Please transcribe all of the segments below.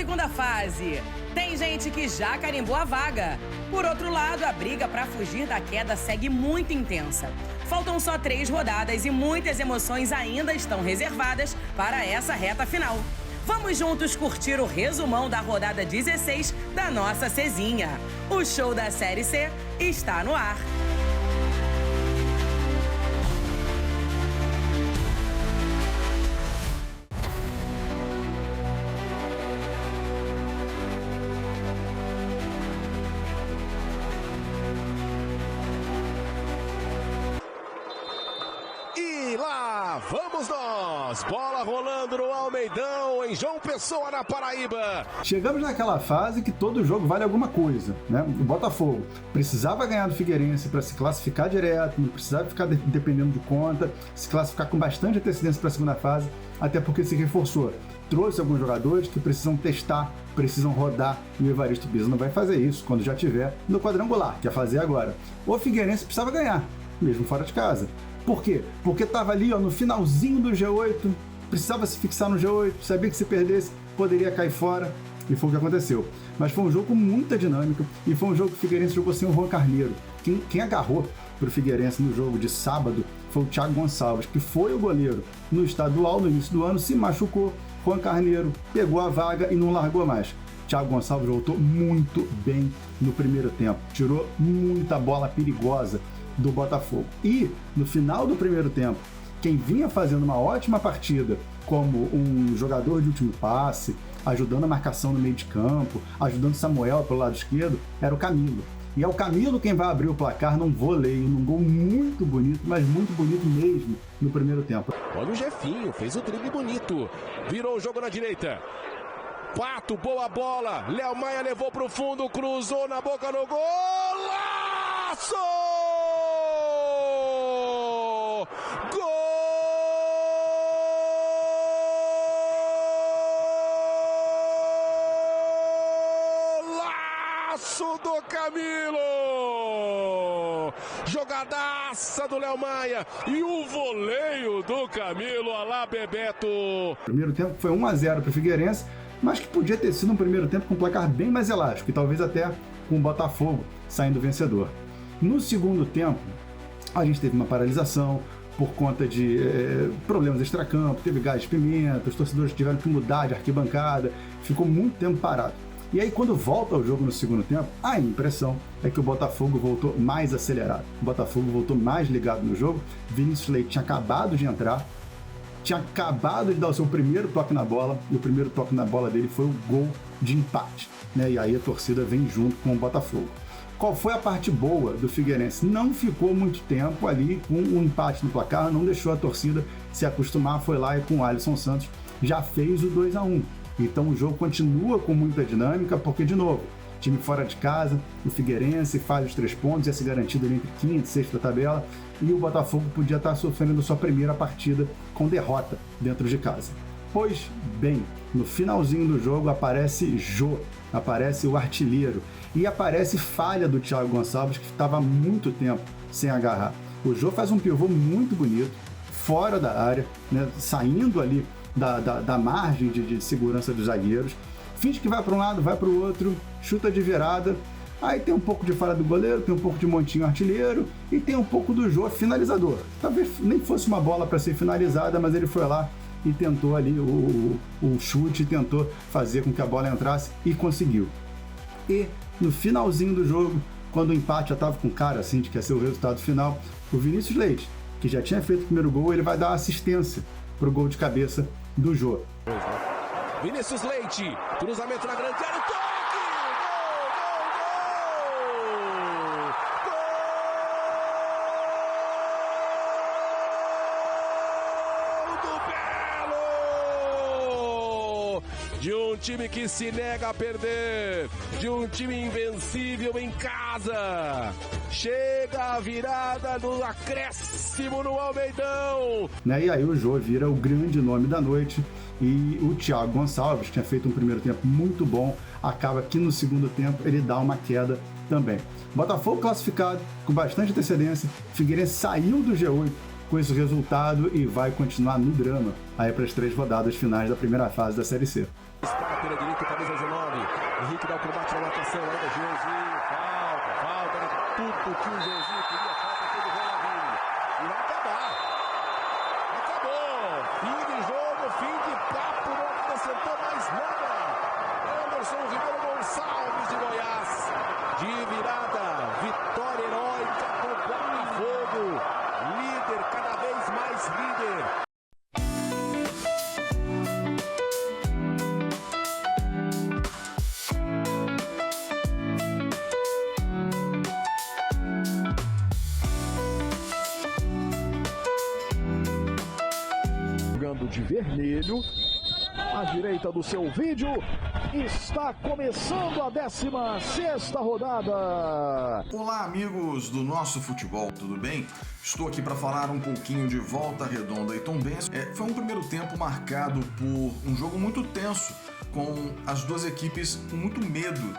segunda fase. Tem gente que já carimbou a vaga. Por outro lado, a briga para fugir da queda segue muito intensa. Faltam só 3 rodadas e muitas emoções ainda estão reservadas para essa reta final. Vamos juntos curtir o resumão da rodada 16 da nossa Cezinha. O show da Série C está no ar. Vamos nós! Bola rolando no Almeidão, em João Pessoa, na Paraíba. Chegamos naquela fase que todo jogo vale alguma coisa, né? O Botafogo precisava ganhar do Figueirense para se classificar direto, não precisava ficar dependendo de conta, se classificar com bastante antecedência para a segunda fase, até porque se reforçou. Trouxe alguns jogadores que precisam testar, precisam rodar, e o Evaristo Pisa não vai fazer isso quando já tiver no quadrangular, que é fazer agora. O Figueirense precisava ganhar, mesmo fora de casa. Por quê? Porque estava ali no finalzinho do G8, precisava se fixar no G8, sabia que se perdesse poderia cair fora, e foi o que aconteceu. Mas foi um jogo com muita dinâmica, e foi um jogo que o Figueirense jogou sem o Juan Carneiro. Quem agarrou para o Figueirense no jogo de sábado foi o Thiago Gonçalves, que foi o goleiro no estadual no início do ano, se machucou, Juan Carneiro pegou a vaga e não largou mais. Thiago Gonçalves voltou muito bem no primeiro tempo, tirou muita bola perigosa do Botafogo. E no final do primeiro tempo, quem vinha fazendo uma ótima partida como um jogador de último passe, ajudando a marcação no meio de campo, ajudando Samuel pelo lado esquerdo, era o Camilo. E é o Camilo quem vai abrir o placar num voleio, num gol muito bonito, mas muito bonito mesmo no primeiro tempo. Olha o Jefinho, fez o drible bonito, virou o jogo na direita. Pato, boa bola, Léo Maia levou pro fundo, cruzou na boca no golaço! Golaço do Camilo! Jogadaça do Léo Maia e o voleio do Camilo, alá Bebeto! Primeiro tempo foi 1-0 para o Figueirense, mas que podia ter sido um primeiro tempo com um placar bem mais elástico, e talvez até com o Botafogo saindo vencedor. No segundo tempo, a gente teve uma paralisação por conta de problemas extracampo, teve gás de pimenta, os torcedores tiveram que mudar de arquibancada, ficou muito tempo parado. E aí, quando volta ao jogo no segundo tempo, a impressão é que o Botafogo voltou mais acelerado. O Botafogo voltou mais ligado no jogo. Vinícius Leite tinha acabado de entrar, tinha acabado de dar o seu primeiro toque na bola, e o primeiro toque na bola dele foi o gol de empate, né? E aí a torcida vem junto com o Botafogo. Qual foi a parte boa do Figueirense? Não ficou muito tempo ali com um empate no placar, não deixou a torcida se acostumar, foi lá e com o Alisson Santos já fez o 2-1. Então o jogo continua com muita dinâmica, porque, de novo, time fora de casa, o Figueirense faz os 3 pontos, ia se garantido ali entre quinto e sexto da tabela, e o Botafogo podia estar sofrendo sua primeira partida com derrota dentro de casa. Pois bem, no finalzinho do jogo aparece Jô, aparece o artilheiro, e aparece falha do Thiago Gonçalves, que estava há muito tempo sem agarrar. O Jô faz um pivô muito bonito, fora da área, né, saindo ali da margem de segurança dos zagueiros, finge que vai para um lado, vai para o outro, chuta de virada, aí tem um pouco de falha do goleiro, tem um pouco de Montinho artilheiro e tem um pouco do Jô finalizador. Talvez nem fosse uma bola para ser finalizada, mas ele foi lá e tentou ali o chute, tentou fazer com que a bola entrasse e conseguiu. E no finalzinho do jogo, quando o empate já estava com cara assim de que ia ser o resultado final, o Vinícius Leite, que já tinha feito o primeiro gol, ele vai dar assistência para o gol de cabeça do Jô. Vinícius Leite, cruzamento na grande área, toque! Gol do Belo! De um time que se nega a perder, de um time invencível em casa. Chega a virada no acréscimo no Almeidão. Né? E aí o Jô vira o grande nome da noite, e o Thiago Gonçalves, que tinha feito um primeiro tempo muito bom, acaba que no segundo tempo ele dá uma queda também. Botafogo classificado com bastante antecedência, Figueirense saiu do G8 com esse resultado e vai continuar no drama aí para as 3 rodadas finais da primeira fase da Série C. Dispara pela direita, camisa 19. Henrique dá o combate na marcação. Ainda Joãozinho. Falta. Era tudo que o Joãozinho queria. Falta todo o Ronaldinho. E vai acabar. Acabou. Fim de jogo, fim de papo. Não acrescentou mais nada. Anderson Ribeiro Gonçalves de Goiás. De virada. Vitória heróica pro Botafogo. Líder, cada vez mais líder. De vermelho, à direita do seu vídeo, está começando a 16ª rodada. Olá, amigos do nosso futebol, tudo bem? Estou aqui para falar um pouquinho de Volta Redonda e Tombense. Foi um primeiro tempo marcado por um jogo muito tenso, com as duas equipes com muito medo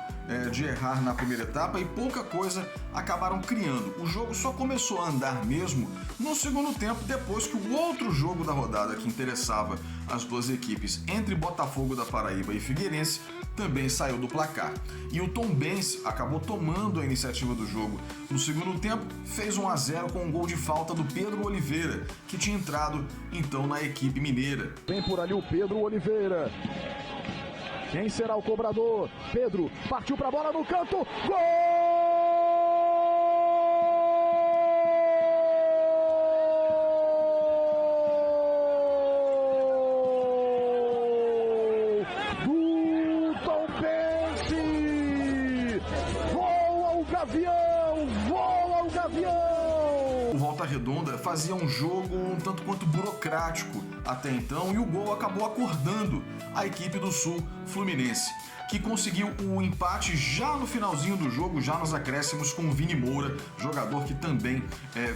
de errar na primeira etapa e pouca coisa acabaram criando. O jogo só começou a andar mesmo no segundo tempo, depois que o outro jogo da rodada que interessava as duas equipes, entre Botafogo da Paraíba e Figueirense, também saiu do placar. E o Tombense acabou tomando a iniciativa do jogo. No segundo tempo, fez 1-0 com um gol de falta do Pedro Oliveira, que tinha entrado então na equipe mineira. Vem por ali o Pedro Oliveira. Quem será o cobrador? Pedro partiu para a bola no canto. Gol! Do Tombense! Voa o Gavião! Voa o Gavião! O Volta Redonda fazia um jogo um tanto quanto burocrático até então e o gol acabou acordando a equipe do Sul Fluminense, que conseguiu o empate já no finalzinho do jogo, já nos acréscimos, com o Vini Moura, jogador que também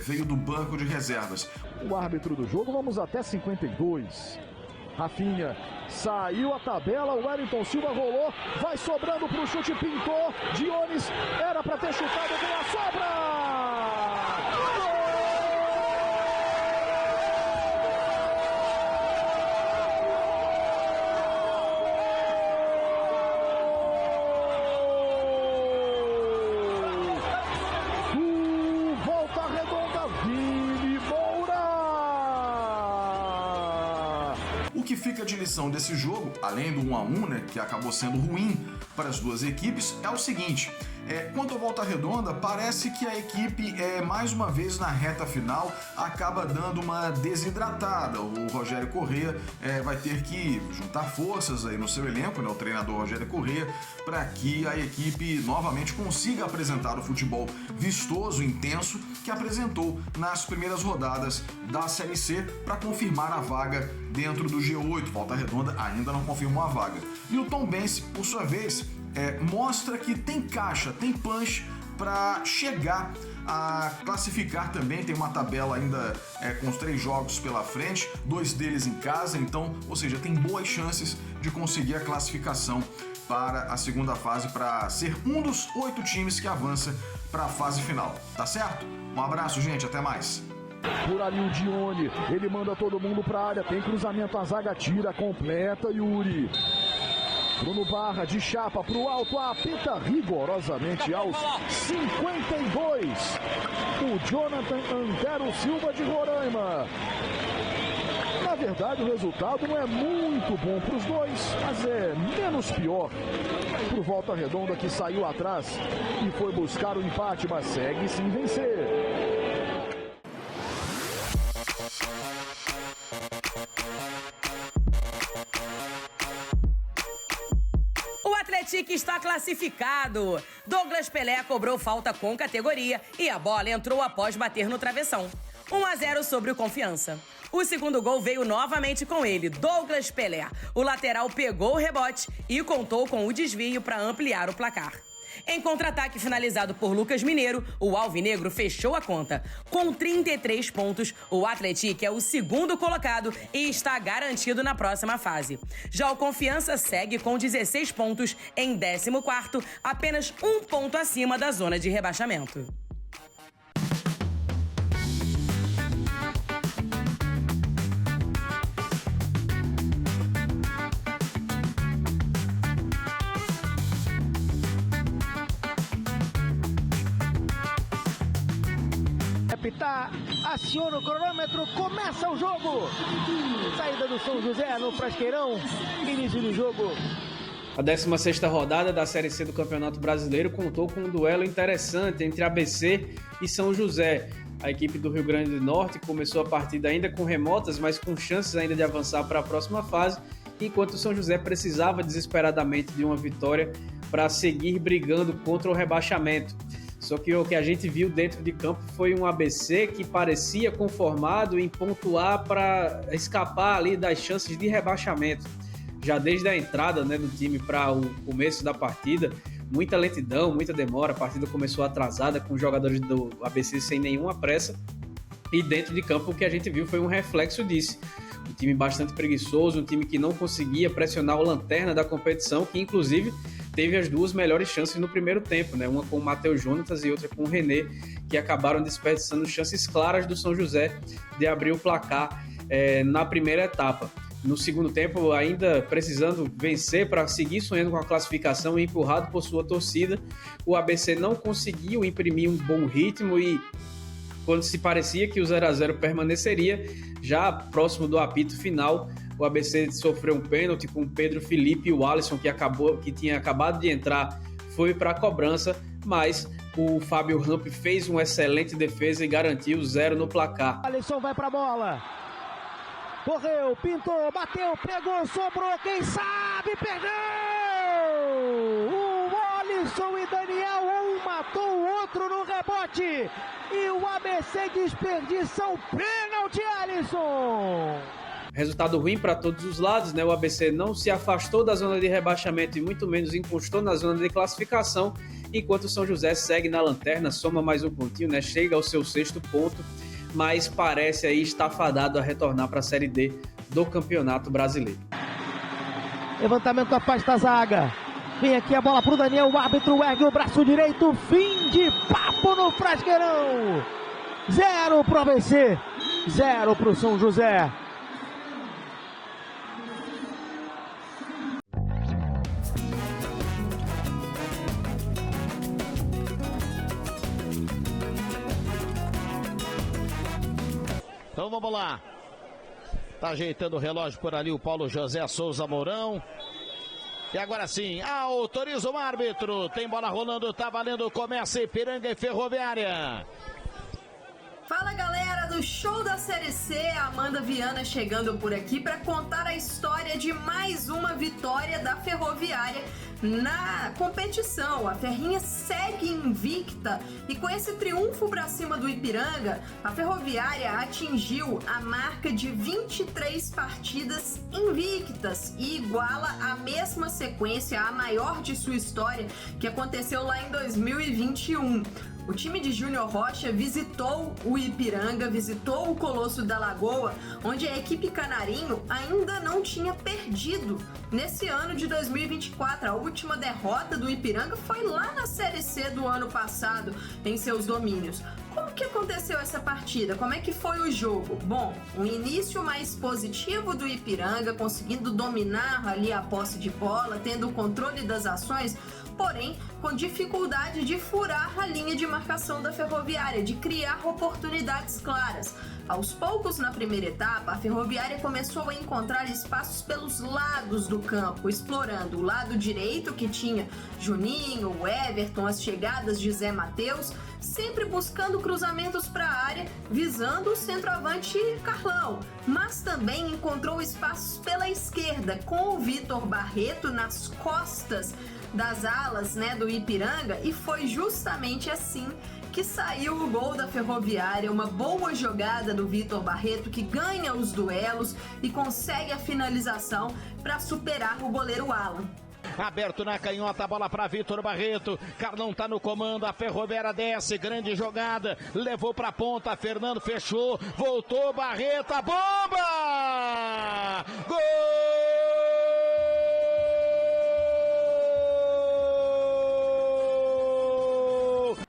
veio do banco de reservas. O árbitro do jogo, vamos até 52. Rafinha saiu a tabela, o Wellington Silva rolou, vai sobrando para o chute, pintou, Dionis era para ter chutado, vem a sobra! O que fica de lição desse jogo, além do 1-1, né, que acabou sendo ruim para as duas equipes, é o seguinte: quanto ao Volta Redonda, parece que a equipe, mais uma vez na reta final, acaba dando uma desidratada. O Rogério Corrêa vai ter que juntar forças aí no seu elenco, né, o treinador Rogério Corrêa, para que a equipe novamente consiga apresentar o futebol vistoso, intenso, que apresentou nas primeiras rodadas da Série C para confirmar a vaga dentro do G8. Volta Redonda ainda não confirmou a vaga. E o Tombense, por sua vez, mostra que tem caixa, tem punch para chegar a classificar também. Tem uma tabela ainda com os 3 jogos pela frente, 2 deles em casa, então, ou seja, tem boas chances de conseguir a classificação para a segunda fase, para ser um dos 8 times que avança para a fase final. Tá certo? Um abraço, gente, até mais. Por ali o Dione, ele manda todo mundo para a área, tem cruzamento, a zaga tira, completa, Yuri. Bruno Barra de chapa para o alto, apita rigorosamente aos 52. O Jonathan Antero Silva de Roraima. Na verdade, o resultado não é muito bom para os dois, mas é menos pior para o Volta Redonda, que saiu atrás e foi buscar o empate, mas segue sem vencer. O Atlético está classificado. Douglas Pelé cobrou falta com categoria e a bola entrou após bater no travessão. 1-0 sobre o Confiança. O segundo gol veio novamente com ele, Douglas Pelé. O lateral pegou o rebote e contou com o desvio para ampliar o placar. Em contra-ataque finalizado por Lucas Mineiro, o alvinegro fechou a conta. Com 33 pontos, o Atlético é o segundo colocado e está garantido na próxima fase. Já o Confiança segue com 16 pontos em 14º, apenas 1 ponto acima da zona de rebaixamento. apitar, aciona o cronômetro, começa o jogo. Saída do São José no Frasqueirão, início do jogo. A 16ª rodada da Série C do Campeonato Brasileiro contou com um duelo interessante entre ABC e São José. A equipe do Rio Grande do Norte começou a partida ainda com remotas, mas com chances ainda de avançar para a próxima fase, enquanto o São José precisava desesperadamente de uma vitória para seguir brigando contra o rebaixamento. Só que o que a gente viu dentro de campo foi um ABC que parecia conformado em pontuar para escapar ali das chances de rebaixamento. Já desde a entrada, né, do time para o começo da partida, muita lentidão, muita demora, a partida começou atrasada com os jogadores do ABC sem nenhuma pressa, e dentro de campo o que a gente viu foi um reflexo disso. Um time bastante preguiçoso, um time que não conseguia pressionar o lanterna da competição, que inclusive teve as duas melhores chances no primeiro tempo, né? Uma com o Matheus Jonatas e outra com o René, que acabaram desperdiçando chances claras do São José de abrir o placar na primeira etapa. No segundo tempo, ainda precisando vencer para seguir sonhando com a classificação e empurrado por sua torcida, o ABC não conseguiu imprimir um bom ritmo e quando se parecia que o 0-0 permaneceria, já próximo do apito final, o ABC sofreu um pênalti com o Pedro Felipe e o Alisson, que tinha acabado de entrar, foi para a cobrança, mas o Fábio Ramp fez uma excelente defesa e garantiu 0 no placar. Alisson vai para a bola. Correu, pintou, bateu, pegou, sobrou, quem sabe, perdeu! O Alisson e Daniel, um matou o outro no rebote. E o ABC desperdiça o pênalti, Alisson! Resultado ruim para todos os lados, né? O ABC não se afastou da zona de rebaixamento e muito menos encostou na zona de classificação, enquanto o São José segue na lanterna, soma mais um pontinho, né? Chega ao seu 6º ponto, mas parece aí estar fadado a retornar para a Série D do Campeonato Brasileiro. Levantamento da parte da zaga. Vem aqui a bola para o Daniel, o árbitro ergue o braço direito, fim de papo no Frasqueirão. 0 para o ABC, 0 para o São José. Então vamos lá. Tá ajeitando o relógio por ali o Paulo José Souza Mourão. E agora sim, autoriza o árbitro. Tem bola rolando, tá valendo. Começa Ipiranga e Ferroviária. Fala galera do Show da Série C, Amanda Viana chegando por aqui para contar a história de mais uma vitória da Ferroviária na competição. A Ferrinha segue invicta e com esse triunfo para cima do Ipiranga, a Ferroviária atingiu a marca de 23 partidas invictas e iguala a mesma sequência, a maior de sua história, que aconteceu lá em 2021. O time de Júnior Rocha visitou o Ipiranga, visitou o Colosso da Lagoa, onde a equipe canarinho ainda não tinha perdido nesse ano de 2024. A última derrota do Ipiranga foi lá na Série C do ano passado, em seus domínios. Como que aconteceu essa partida? Como é que foi o jogo? Bom, um início mais positivo do Ipiranga, conseguindo dominar ali a posse de bola, tendo o controle das ações, porém com dificuldade de furar a linha de marcação da Ferroviária, de criar oportunidades claras. Aos poucos, na primeira etapa, a Ferroviária começou a encontrar espaços pelos lados do campo, explorando o lado direito, que tinha Juninho, o Everton, as chegadas de Zé Matheus, sempre buscando cruzamentos para a área, visando o centroavante Carlão, mas também encontrou espaços pela esquerda, com o Vitor Barreto nas costas das alas, do Ipiranga, e foi justamente assim que saiu o gol da Ferroviária, uma boa jogada do Vitor Barreto, que ganha os duelos e consegue a finalização para superar o goleiro Alan. Aberto na canhota, bola para Vitor Barreto, Carlão tá no comando, a Ferroviária desce, grande jogada, levou pra ponta, Fernando fechou, voltou Barreto, a bomba! Gol!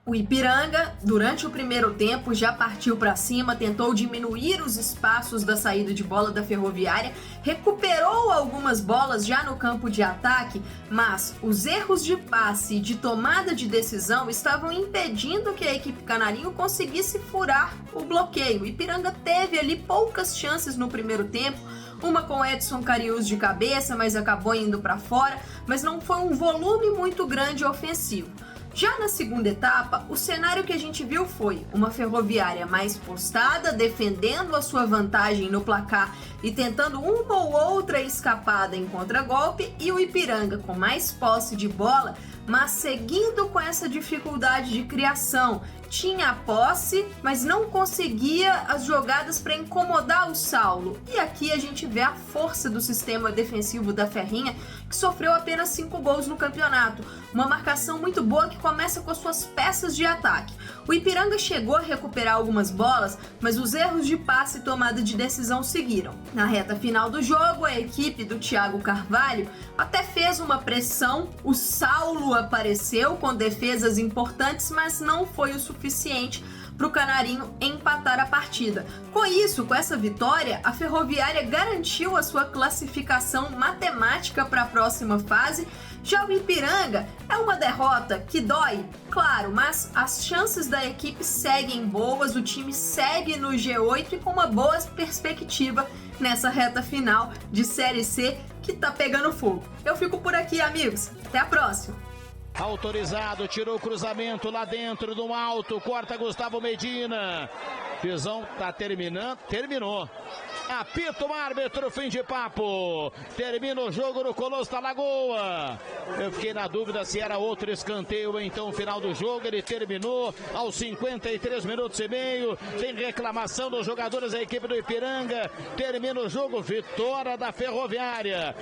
O Ipiranga, durante o primeiro tempo, já partiu para cima, tentou diminuir os espaços da saída de bola da Ferroviária, recuperou algumas bolas já no campo de ataque, mas os erros de passe e de tomada de decisão estavam impedindo que a equipe canarinho conseguisse furar o bloqueio. O Ipiranga teve ali poucas chances no primeiro tempo, uma com Edson Cariús de cabeça, mas acabou indo para fora, mas não foi um volume muito grande ofensivo. Já na segunda etapa, o cenário que a gente viu foi uma Ferroviária mais postada, defendendo a sua vantagem no placar e tentando uma ou outra escapada em contragolpe, e o Ipiranga com mais posse de bola, mas seguindo com essa dificuldade de criação. Tinha a posse, mas não conseguia as jogadas para incomodar o Saulo. E aqui a gente vê a força do sistema defensivo da Ferrinha, que sofreu apenas 5 gols no campeonato. Uma marcação muito boa que começa com as suas peças de ataque. O Ipiranga chegou a recuperar algumas bolas, mas os erros de passe e tomada de decisão seguiram. Na reta final do jogo, a equipe do Thiago Carvalho até fez uma pressão, o Saulo apareceu com defesas importantes, mas não foi o suficiente para o Canarinho empatar a partida. Com isso, com essa vitória, a Ferroviária garantiu a sua classificação matemática para a próxima fase. Já o Ipiranga é uma derrota que dói, claro, mas as chances da equipe seguem boas, o time segue no G8 e com uma boa perspectiva nessa reta final de Série C que tá pegando fogo. Eu fico por aqui, amigos. Até a próxima! Autorizado, tirou o cruzamento lá dentro do alto, corta Gustavo Medina. Fizão tá terminando, terminou. Apita o árbitro, fim de papo. Termina o jogo no Colosso da Lagoa. Eu fiquei na dúvida se era outro escanteio ou então o final do jogo. Ele terminou aos 53 minutos e meio. Tem reclamação dos jogadores da equipe do Ipiranga. Termina o jogo, vitória da Ferroviária.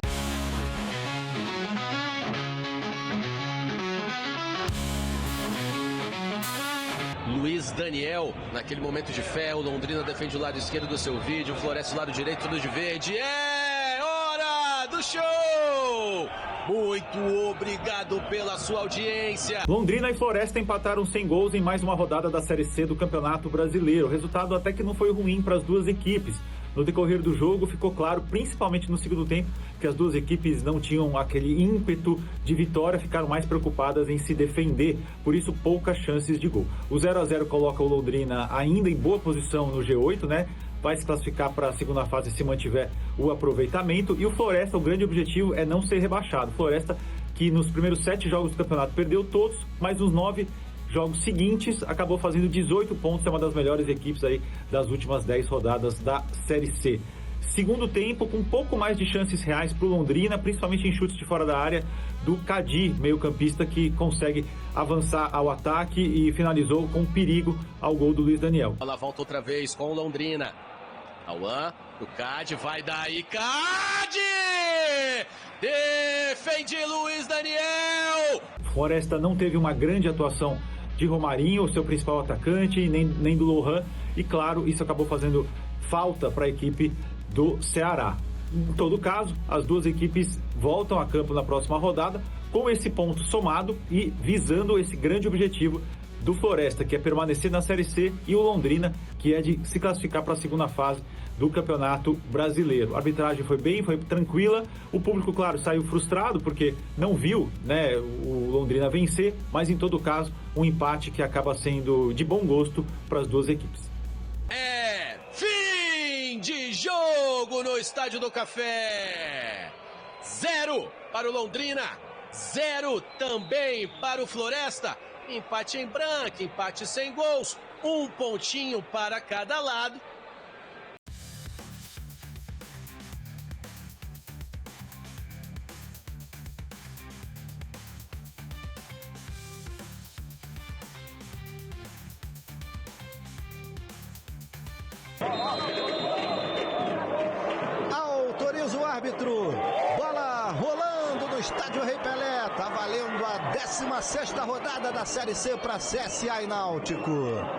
Luiz Daniel, naquele momento de fé, o Londrina defende o lado esquerdo do seu vídeo, Floresce o lado direito, tudo de verde. É hora do show! Muito obrigado pela sua audiência. Londrina e Floresta empataram sem gols em mais uma rodada da Série C do Campeonato Brasileiro. O resultado até que não foi ruim para as duas equipes. No decorrer do jogo ficou claro, principalmente no segundo tempo, que as duas equipes não tinham aquele ímpeto de vitória, ficaram mais preocupadas em se defender, por isso poucas chances de gol. O 0-0 coloca o Londrina ainda em boa posição no G8, né? Vai se classificar para a segunda fase se mantiver o aproveitamento, e o Floresta, o grande objetivo é não ser rebaixado. Floresta que nos primeiros 7 jogos do campeonato perdeu todos, mas nos 9 jogos seguintes acabou fazendo 18 pontos, é uma das melhores equipes aí das últimas 10 rodadas da Série C. Segundo tempo, com um pouco mais de chances reais para o Londrina, principalmente em chutes de fora da área do Cadi, meio-campista que consegue avançar ao ataque e finalizou com perigo ao gol do Luiz Daniel. Ela volta outra vez com o Londrina. Auan, o Cadi, vai daí, Cadi! Defende Luiz Daniel! Floresta não teve uma grande atuação de Romarinho, o seu principal atacante, nem do Lohan, e claro, isso acabou fazendo falta para a equipe do Ceará. Em todo caso, as duas equipes voltam a campo na próxima rodada com esse ponto somado e visando esse grande objetivo do Floresta, que é permanecer na Série C, e o Londrina, que é de se classificar para a segunda fase do Campeonato Brasileiro. A arbitragem foi tranquila, o público, claro, saiu frustrado porque não viu, né, o Londrina vencer, mas em todo caso, um empate que acaba sendo de bom gosto para as duas equipes. É fim de jogo no Estádio do Café. 0 para o Londrina, 0 também para o Floresta. Empate em branco, empate sem gols, um pontinho para cada lado. Autoriza o árbitro. Bola rolando no estádio Rei Pelé. Tá valendo a 16ª rodada da Série C para CSA e Náutico.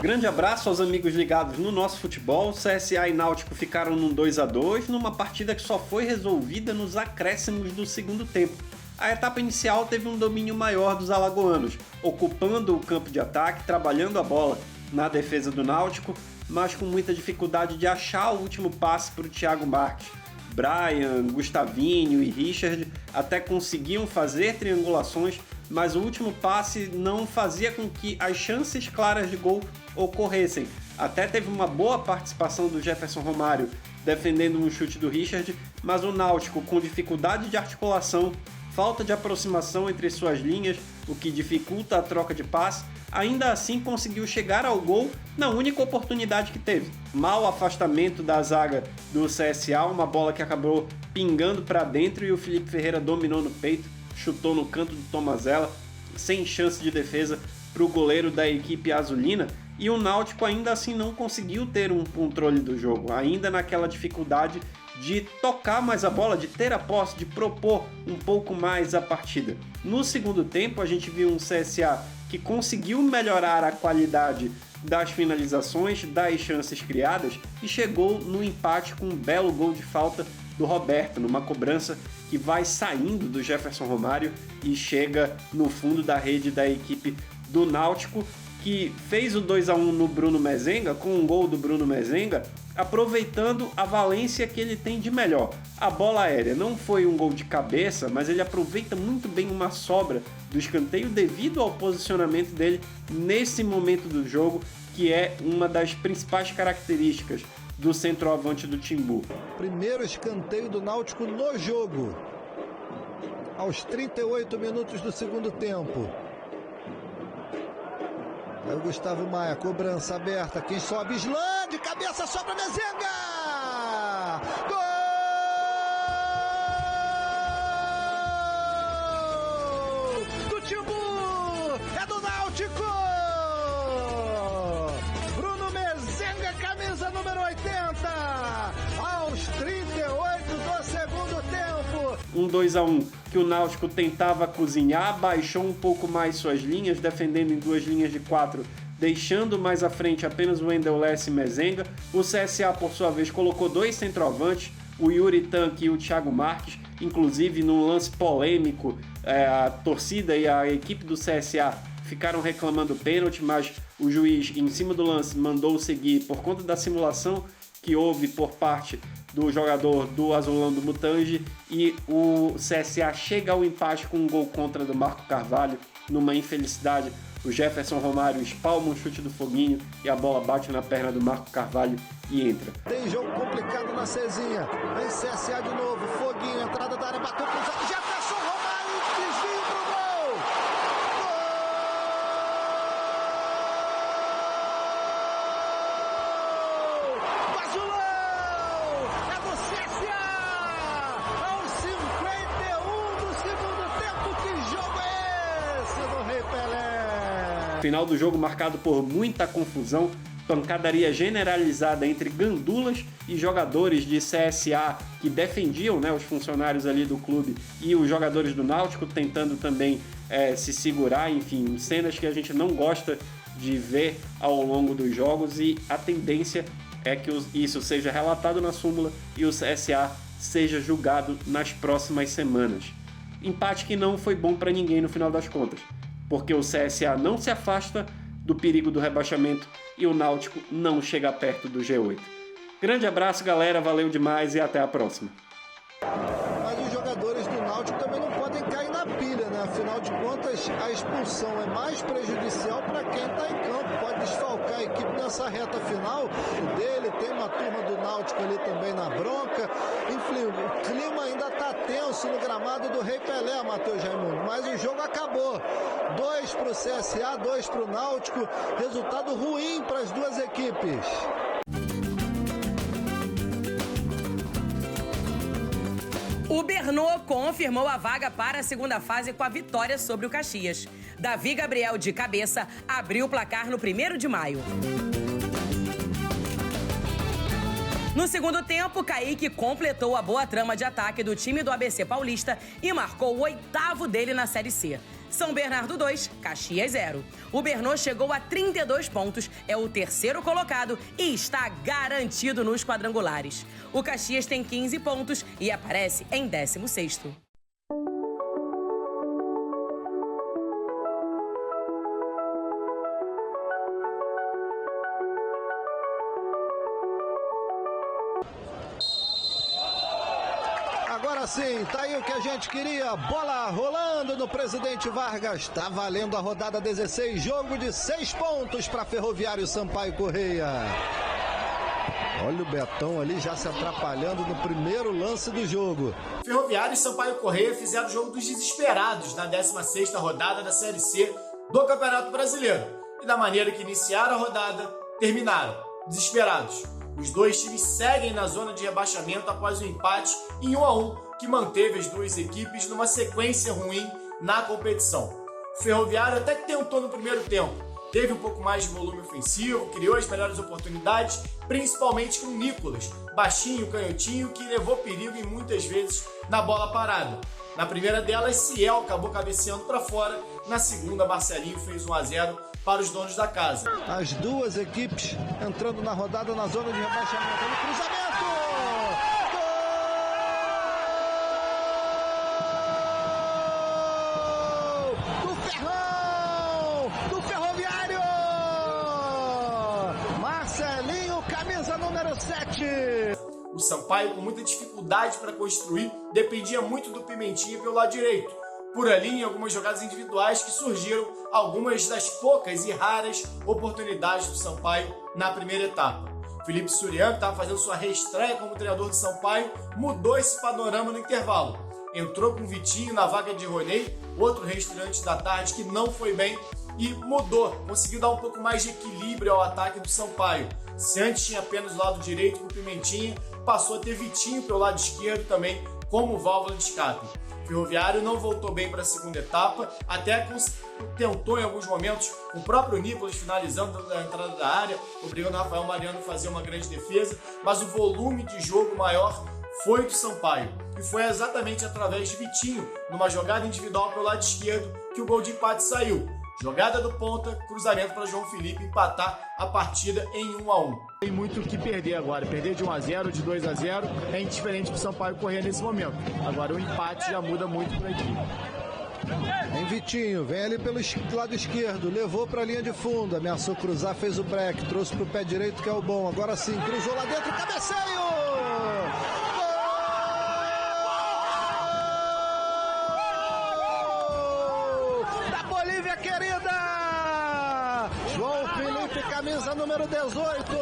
Grande abraço aos amigos ligados no nosso futebol. CSA e Náutico ficaram num 2-2 numa partida que só foi resolvida nos acréscimos do segundo tempo. a etapa inicial teve um domínio maior dos alagoanos, ocupando o campo de ataque, trabalhando a bola na defesa do Náutico, mas com muita dificuldade de achar o último passe para o Thiago Marques. Brian, Gustavinho e Richard até conseguiam fazer triangulações, mas o último passe não fazia com que as chances claras de gol ocorressem. Até teve uma boa participação do Jefferson Romário defendendo um chute do Richard, mas o Náutico, com dificuldade de articulação, falta de aproximação entre suas linhas, o que dificulta a troca de passe, ainda assim conseguiu chegar ao gol na única oportunidade que teve. Mau afastamento da zaga do CSA, uma bola que acabou pingando para dentro e o Felipe Ferreira dominou no peito, chutou no canto do Tomazella, sem chance de defesa para o goleiro da equipe azulina, e o Náutico ainda assim não conseguiu ter um controle do jogo, ainda naquela dificuldade de tocar mais a bola, de ter a posse, de propor um pouco mais a partida. No segundo tempo, a gente viu um CSA que conseguiu melhorar a qualidade das finalizações, das chances criadas e chegou no empate com um belo gol de falta do Roberto, numa cobrança que vai saindo do Jefferson Romário e chega no fundo da rede da equipe do Náutico, que fez o 2-1 no Bruno Mezenga, com um gol do Bruno Mezenga, aproveitando a valência que ele tem de melhor. A bola aérea não foi um gol de cabeça, mas ele aproveita muito bem uma sobra do escanteio devido ao posicionamento dele nesse momento do jogo, que é uma das principais características do centroavante do Timbu. Primeiro escanteio do Náutico no jogo, aos 38 minutos do segundo tempo. Aí o Gustavo Maia, cobrança aberta, quem sobe? Islan, de cabeça, sobra Mezenga! Gol do Timbu! É do Náutico! Bruno Mezenga, camisa número 80, aos 38 do segundo tempo. Um 2-1 que o Náutico tentava cozinhar, baixou um pouco mais suas linhas, defendendo em duas linhas de 4, deixando mais à frente apenas o Wendel Lessa e Mezenga. O CSA, por sua vez, colocou dois centroavantes, o Yuri Tanque e o Thiago Marques, inclusive num lance polêmico, a torcida e a equipe do CSA ficaram reclamando pênalti, mas o juiz, em cima do lance, mandou seguir por conta da simulação que houve por parte do jogador do Azulão do Mutange, e o CSA chega ao empate com um gol contra do Marco Carvalho, numa infelicidade. O Jefferson Romário espalma um chute do Foguinho e a bola bate na perna do Marco Carvalho e entra. Tem jogo complicado na Cezinha, vem CSA de novo, Foguinho, entrada da área, bateu cruzado, Jefferson Romário, desvio pro gol! Gol! Azulão! É do CSA! Aos 51 do segundo tempo, que jogo é esse do Rei Pelé? Final do jogo marcado por muita confusão, pancadaria generalizada entre gandulas e jogadores de CSA que defendiam, os funcionários ali do clube, e os jogadores do Náutico tentando também se segurar, enfim, cenas que a gente não gosta de ver ao longo dos jogos, e a tendência é que isso seja relatado na súmula e o CSA seja julgado nas próximas semanas. Empate que não foi bom para ninguém no final das contas, porque o CSA não se afasta do perigo do rebaixamento e o Náutico não chega perto do G8. Grande abraço, galera, valeu demais e até a próxima. Mas os jogadores do Náutico também não podem cair na pilha, né? Afinal de contas, a expulsão é mais prejudicial para quem está em campo. Pode desfalcar a equipe nessa reta final dele. Tem uma turma do Náutico ali também na bronca. Enfim, o clima ainda está tenso no gramado do Rei Pelé, Matheus Raimundo. Mas o jogo acabou. 2 para o CSA, 2 para o Náutico. Resultado ruim para as duas equipes. O Bernô confirmou a vaga para a segunda fase com a vitória sobre o Caxias. Davi Gabriel, de cabeça, abriu o placar no 1º de maio. No segundo tempo, Kaique completou a boa trama de ataque do time do ABC Paulista e marcou o 8º dele na Série C. São Bernardo 2, Caxias 0. O Bernô chegou a 32 pontos, é o 3º colocado e está garantido nos quadrangulares. O Caxias tem 15 pontos e aparece em 16º. Agora sim, tá aí o que a gente queria. Bola rolando no Presidente Vargas. Tá valendo a rodada 16. Jogo de 6 pontos para Ferroviário Sampaio Correia. Olha o Betão ali já se atrapalhando no primeiro lance do jogo. Ferroviário e Sampaio Correia fizeram o jogo dos desesperados na 16ª rodada da Série C do Campeonato Brasileiro. E da maneira que iniciaram a rodada, terminaram desesperados. Os dois times seguem na zona de rebaixamento após o empate em 1-1, que manteve as duas equipes numa sequência ruim na competição. O Ferroviário até que tentou no primeiro tempo, teve um pouco mais de volume ofensivo, criou as melhores oportunidades, principalmente com o Nicolas, baixinho, canhotinho, que levou perigo em muitas vezes na bola parada. Na primeira delas, Ciel acabou cabeceando para fora, na segunda, Marcelinho fez 1-0 para os donos da casa. As duas equipes entrando na rodada na zona de rebaixamento. Olha o cruzamento! Gol! Do Ferrão! Do Ferroviário! Marcelinho, camisa número 7. O Sampaio, com muita dificuldade para construir, dependia muito do Pimentinha pelo lado direito. Por ali, em algumas jogadas individuais que surgiram algumas das poucas e raras oportunidades do Sampaio na primeira etapa. Felipe Surian, que estava fazendo sua reestreia como treinador do Sampaio, mudou esse panorama no intervalo. Entrou com o Vitinho na vaga de Roney, outro reestreante da tarde que não foi bem, e mudou, conseguiu dar um pouco mais de equilíbrio ao ataque do Sampaio. Se antes tinha apenas o lado direito com o Pimentinha, passou a ter Vitinho pelo lado esquerdo também como válvula de escape. O Ferroviário não voltou bem para a segunda etapa, até tentou em alguns momentos o próprio Nicolas finalizando a entrada da área, obrigando o Rafael Mariano a fazer uma grande defesa, mas o volume de jogo maior foi do Sampaio. E foi exatamente através de Vitinho, numa jogada individual pelo lado esquerdo, que o gol de empate saiu. Jogada do ponta, cruzamento para João Felipe empatar a partida em 1-1. Tem muito o que perder agora. Perder de 1-0, de 2-0 é indiferente para o Sampaio correr nesse momento. Agora o empate já muda muito para a equipe. Vem Vitinho, vem ali pelo lado esquerdo, levou para a linha de fundo, ameaçou cruzar, fez o break, trouxe para o pé direito que é o bom. Agora sim, cruzou lá dentro, cabeceio! Camisa número 18,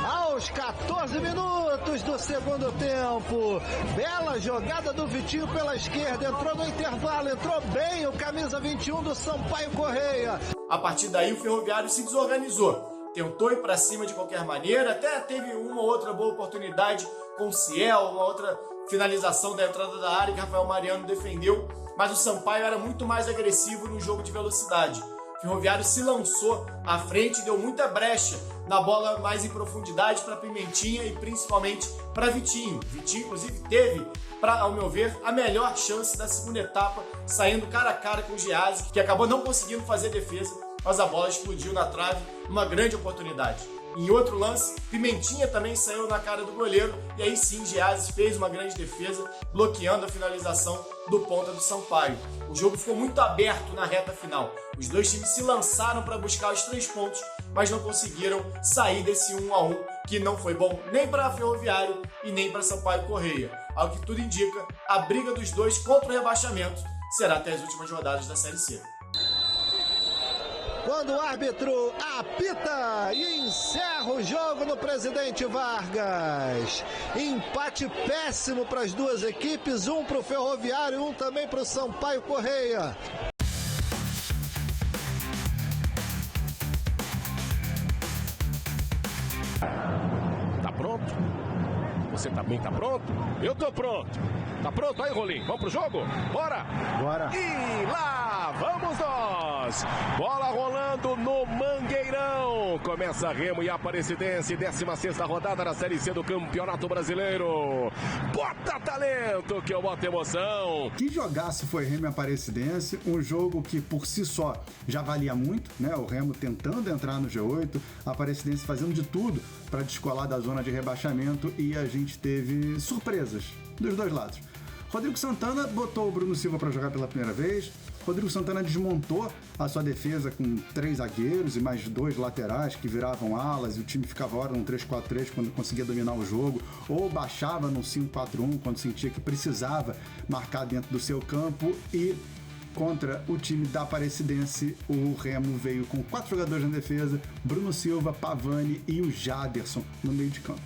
aos 14 minutos do segundo tempo. Bela jogada do Vitinho pela esquerda, entrou no intervalo, entrou bem o camisa 21 do Sampaio Correia. A partir daí o Ferroviário se desorganizou, tentou ir para cima de qualquer maneira, até teve uma ou outra boa oportunidade com o Ciel, uma outra finalização da entrada da área que Rafael Mariano defendeu, mas o Sampaio era muito mais agressivo no jogo de velocidade. O Ferroviário se lançou à frente e deu muita brecha na bola mais em profundidade para Pimentinha e principalmente para Vitinho. Vitinho, inclusive, teve, ao meu ver, a melhor chance da segunda etapa, saindo cara a cara com o Giazzi, que acabou não conseguindo fazer defesa, mas a bola explodiu na trave, uma grande oportunidade. Em outro lance, Pimentinha também saiu na cara do goleiro e aí sim Giazzi fez uma grande defesa, bloqueando a finalização do ponta do Sampaio. O jogo ficou muito aberto na reta final. Os dois times se lançaram para buscar os 3 pontos, mas não conseguiram sair desse 1-1, que não foi bom nem para Ferroviário e nem para Sampaio Correia. Ao que tudo indica, a briga dos dois contra o rebaixamento será até as últimas rodadas da Série C. Quando o árbitro apita e encerra o jogo no Presidente Vargas. Empate péssimo para as duas equipes, um para o Ferroviário e um também para o Sampaio Correia. Tá pronto? Você também tá pronto? Eu tô pronto. Tá pronto aí, Rolim? Vamos pro jogo? Bora! Bora! E lá vamos nós! Bola rolando no Mangueirão. Começa Remo e Aparecidense, 16ª rodada da Série C do Campeonato Brasileiro. Bota talento, que eu boto emoção. Que jogaço foi Remo e Aparecidense, um jogo que por si só já valia muito, né? O Remo tentando entrar no G8, a Aparecidense fazendo de tudo para descolar da zona de rebaixamento e a gente teve surpresas dos dois lados. Rodrigo Santana botou o Bruno Silva para jogar pela primeira vez, Rodrigo Santana desmontou a sua defesa com 3 zagueiros e mais 2 laterais que viravam alas, e o time ficava hora num 3-4-3 quando conseguia dominar o jogo, ou baixava num 5-4-1 quando sentia que precisava marcar dentro do seu campo. E contra o time da Aparecidense, o Remo veio com 4 jogadores na defesa, Bruno Silva, Pavani e o Jaderson no meio de campo.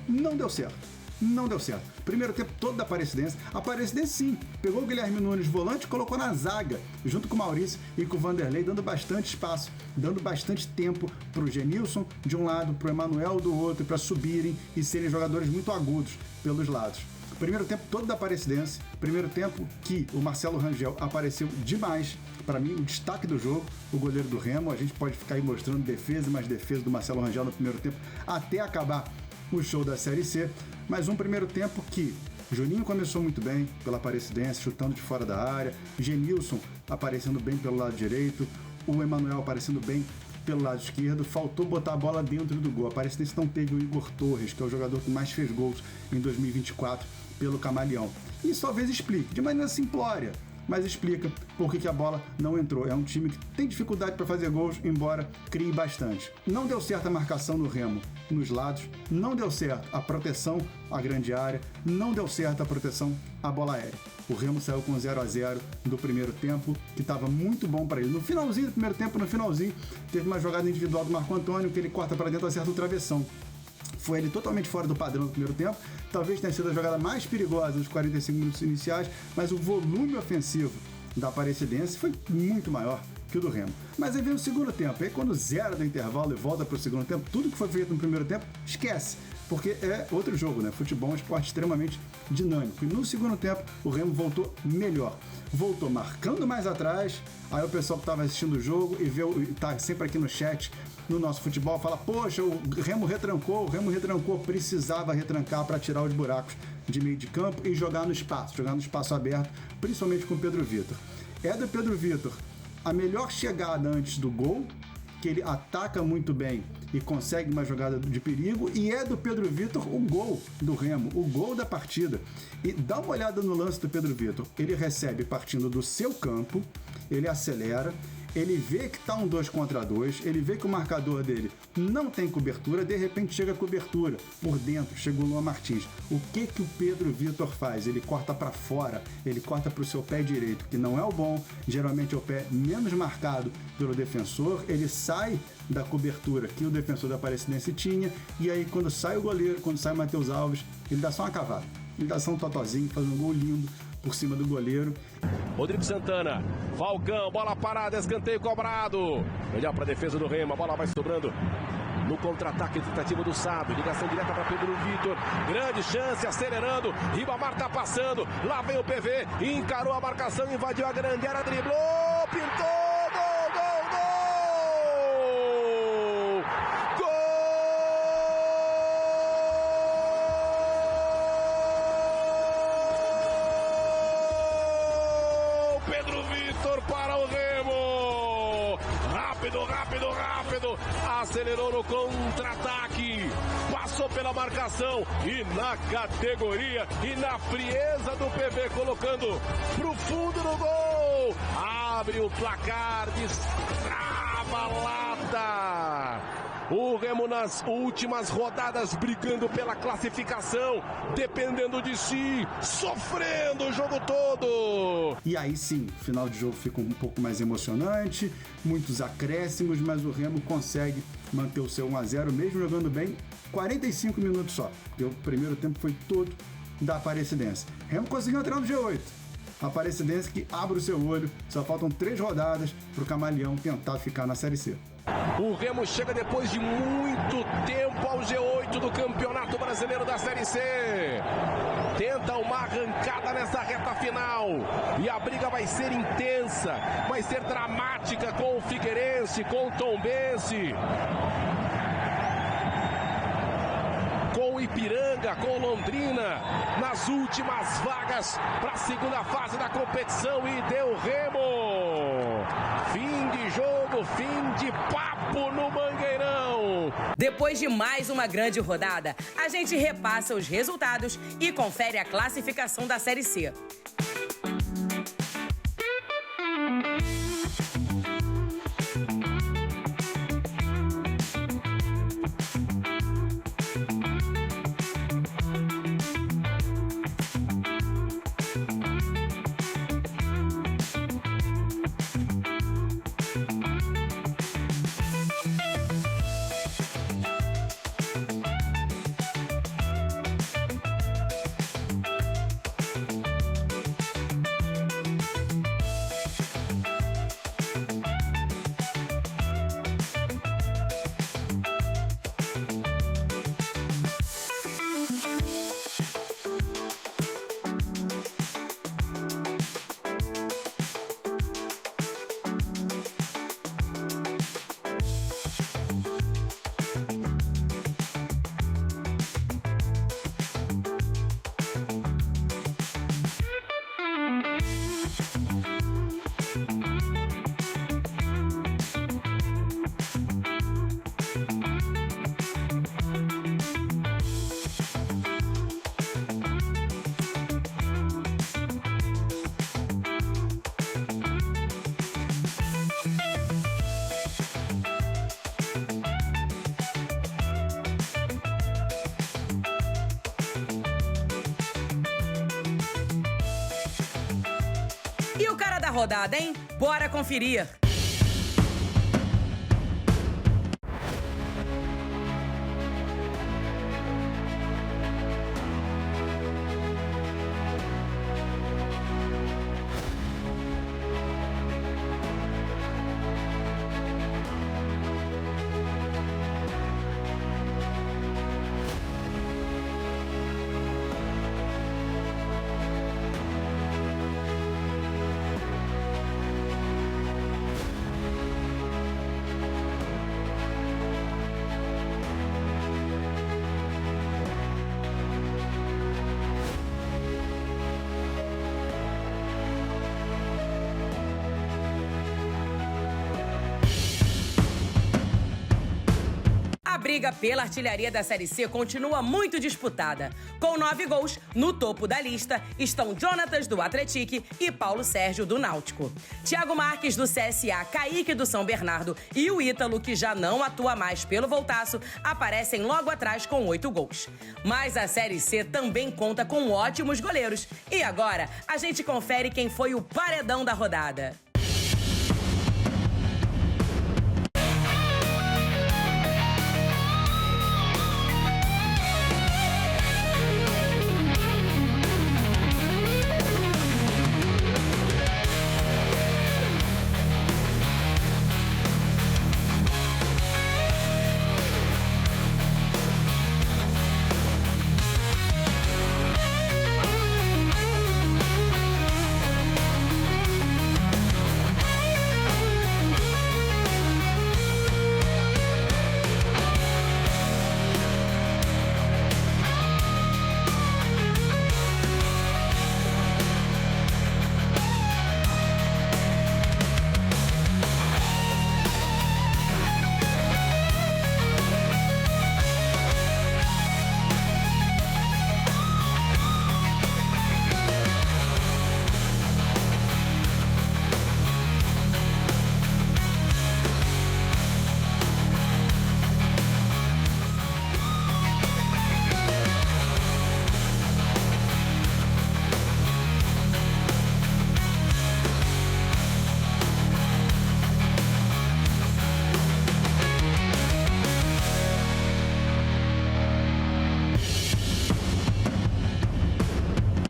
Não deu certo. Não deu certo. Primeiro tempo todo da Aparecidense. A Aparecidense, sim, pegou o Guilherme Nunes volante e colocou na zaga, junto com o Maurício e com o Vanderlei, dando bastante espaço, dando bastante tempo para o Genilson de um lado, para o Emanuel do outro, para subirem e serem jogadores muito agudos pelos lados. Primeiro tempo todo da Aparecidense. Primeiro tempo que o Marcelo Rangel apareceu demais. Para mim, o destaque do jogo, o goleiro do Remo. A gente pode ficar aí mostrando defesa e mais defesa do Marcelo Rangel no primeiro tempo, até acabar o show da Série C. Mas um primeiro tempo que Juninho começou muito bem pela Aparecidense, chutando de fora da área, Genilson aparecendo bem pelo lado direito, o Emanuel aparecendo bem pelo lado esquerdo. Faltou botar a bola dentro do gol. A Aparecidense não teve o Igor Torres, que é o jogador que mais fez gols em 2024 pelo Camaleão. Isso talvez explique, de maneira simplória, mas explica por que a bola não entrou. É um time que tem dificuldade para fazer gols, embora crie bastante. Não deu certo a marcação no Remo nos lados, não deu certo a proteção à grande área, não deu certo a proteção à bola aérea. O Remo saiu com 0-0 do primeiro tempo, que estava muito bom para ele. No finalzinho do primeiro tempo, teve uma jogada individual do Marco Antônio, que ele corta para dentro, acerta o travessão. Foi ele totalmente fora do padrão do primeiro tempo. Talvez tenha sido a jogada mais perigosa nos 45 minutos iniciais, mas o volume ofensivo da Aparecidense foi muito maior que o do Remo. Mas aí vem o segundo tempo. Aí quando zera do intervalo e volta para o segundo tempo, tudo que foi feito no primeiro tempo, esquece. Porque é outro jogo, né? Futebol é um esporte extremamente dinâmico. E no segundo tempo, o Remo voltou melhor. Voltou marcando mais atrás. Aí o pessoal que estava assistindo o jogo e tá sempre aqui no chat, no nosso futebol, fala: poxa, o Remo retrancou, precisava retrancar para tirar os buracos de meio de campo e jogar no espaço aberto, principalmente com o Pedro Vitor. É do Pedro Vitor a melhor chegada antes do gol, que ele ataca muito bem e consegue uma jogada de perigo, e é do Pedro Vitor o gol do Remo, o gol da partida. E dá uma olhada no lance do Pedro Vitor. Ele recebe partindo do seu campo, ele acelera, ele vê que tá um 2 contra 2, ele vê que o marcador dele não tem cobertura, de repente chega a cobertura por dentro, chega o Luan Martins. O que o Pedro Vitor faz? Ele corta para fora, ele corta para o seu pé direito, que não é o bom, geralmente é o pé menos marcado pelo defensor, ele sai da cobertura que o defensor da Aparecidense tinha, e aí quando sai o goleiro, quando sai o Matheus Alves, ele dá só uma cavada, ele dá só um totozinho, faz um gol lindo por cima do goleiro. Rodrigo Santana, Falcão, bola parada, escanteio cobrado. Melhor para a defesa do Remo, a bola vai sobrando no contra-ataque, tentativa do Sábio, ligação direta para Pedro Vitor, grande chance, acelerando, Ribamar tá passando, lá vem o PV, encarou a marcação, invadiu a grande área, driblou, pintou, rápido, acelerou no contra-ataque, passou pela marcação e na categoria e na frieza do PV, colocando pro fundo do gol, abre o placar, destrava a lata. O Remo nas últimas rodadas brigando pela classificação, dependendo de si, sofrendo o jogo todo. E aí sim, o final de jogo fica um pouco mais emocionante, muitos acréscimos, mas o Remo consegue manter o seu 1-0, mesmo jogando bem, 45 minutos só. Porque o primeiro tempo foi todo da Aparecidense. Remo conseguiu entrar no G8. A Aparecidense que abre o seu olho, só faltam 3 rodadas para o Camaleão tentar ficar na Série C. O Remo chega depois de muito tempo ao G8 do Campeonato Brasileiro da Série C. Tenta uma arrancada nessa reta final. E a briga vai ser intensa, vai ser dramática com o Figueirense, com o Tombense, com o Ipiranga, com o Londrina, nas últimas vagas para a segunda fase da competição, e deu Remo. Fim de jogo, fim de papo no Mangueirão. Depois de mais uma grande rodada, a gente repassa os resultados e confere a classificação da Série C. a rodada, hein? Bora conferir! A briga pela artilharia da Série C continua muito disputada. Com 9 gols, no topo da lista estão Jonatas, do Atlético, e Paulo Sérgio, do Náutico. Thiago Marques, do CSA, Kaique, do São Bernardo e o Ítalo, que já não atua mais pelo Voltaço, aparecem logo atrás com 8 gols. Mas a Série C também conta com ótimos goleiros. E agora, a gente confere quem foi o paredão da rodada.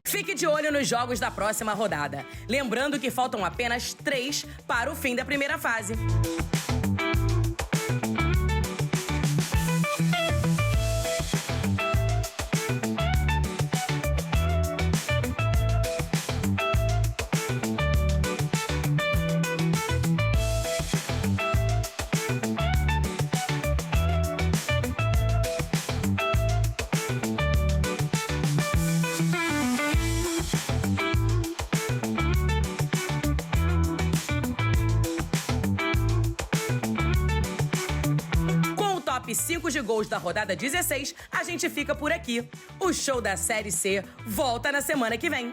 Fique de olho nos jogos da próxima rodada. Lembrando que faltam apenas 3 para o fim da primeira fase. Top 5 de gols da rodada 16, a gente fica por aqui. O show da Série C volta na semana que vem.